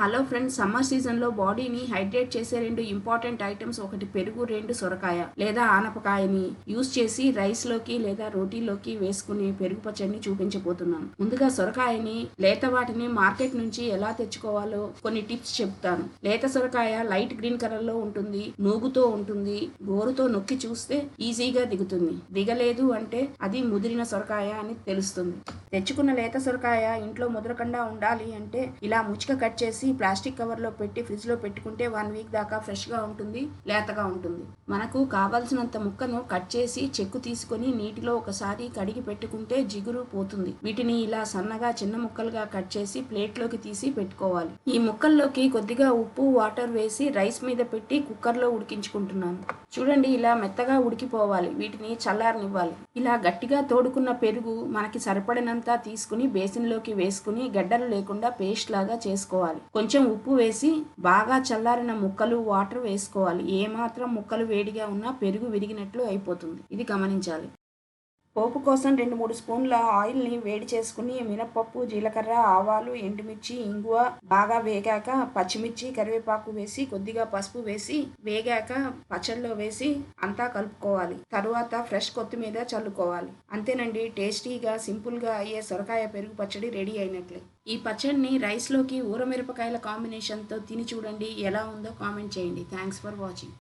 Hello friends, summer సీజన్లో బాడీని hydrate చేసే రెండు ఇంపార్టెంట్ ఐటమ్స్, ఒకటి పెరుగు, రెండు సొరకాయ లేదా ఆనపకాయని యూస్ చేసి రైస్లోకి లేదా రోటీలోకి వేసుకుని పెరుగు పచ్చడిని చూపించబోతున్నాను. ముందుగా సొరకాయని, లేత వాటిని మార్కెట్ నుంచి ఎలా తెచ్చుకోవాలో కొన్ని టిప్స్ చెప్తాను. లేత సొరకాయ లైట్ గ్రీన్ కలర్లో ఉంటుంది, నూగుతో ఉంటుంది. గోరుతో నొక్కి చూస్తే ఈజీగా దిగుతుంది. దిగలేదు అంటే అది ముదిరిన సొరకాయ అని తెలుస్తుంది. తెచ్చుకున్న లేత సొరకాయ ఇంట్లో ముదరకుండా ఉండాలి అంటే ఇలా ముచ్చుక కట్ చేసి ప్లాస్టిక్ కవర్లో పెట్టి ఫ్రిడ్జ్లో పెట్టుకుంటే 1 వీక్ దాకా ఫ్రెష్గా ఉంటుంది, లేతగా ఉంటుంది. మనకు కావాల్సినంత ముక్కను కట్ చేసి చెక్కు తీసుకొని నీటిలో ఒకసారి కడిగి పెట్టుకుంటే జిగురు పోతుంది. వీటిని ఇలా సన్నగా చిన్న ముక్కలుగా కట్ చేసి ప్లేట్లోకి తీసి పెట్టుకోవాలి. ఈ ముక్కల్లోకి కొద్దిగా ఉప్పు, వాటర్ వేసి రైస్ మీద పెట్టి కుక్కర్లో ఉడికించుకుంటున్నాను. చూడండి, ఇలా మెత్తగా ఉడికిపోవాలి. వీటిని చల్లారనివ్వాలి. ఇలా గట్టిగా తోడుకున్న పెరుగు మనకి సరిపడినంత తీసుకుని బేసిన్లోకి వేసుకుని గడ్డలు లేకుండా పేస్ట్ లాగా చేసుకోవాలి. కొంచెం ఉప్పు వేసి బాగా చల్లారిన ముక్కలు, వాటర్ వేసుకోవాలి. ఏమాత్రం ముక్కలు వేడిగా ఉన్నా పెరుగు విరిగినట్లు అయిపోతుంది. ఇది గమనించాలి. పోపు కోసం 2-3 స్పూన్ల ఆయిల్ని వేడి చేసుకుని మినపప్పు, జీలకర్ర, ఆవాలు, ఎండుమిర్చి, ఇంగువ బాగా వేగాక పచ్చిమిర్చి, కరివేపాకు వేసి కొద్దిగా పసుపు వేసి వేగాక పచ్చడిలో వేసి అంతా కలుపుకోవాలి. తరువాత ఫ్రెష్ కొత్తిమీర చల్లుకోవాలి. అంతేనండి, టేస్టీగా సింపుల్గా అయ్యే సొరకాయ పెరుగు పచ్చడి రెడీ అయినట్లే. ఈ పచ్చడిని రైస్లోకి ఊరమిరపకాయల కాంబినేషన్తో తిని చూడండి. ఎలా ఉందో కామెంట్ చేయండి. Thanks for watching.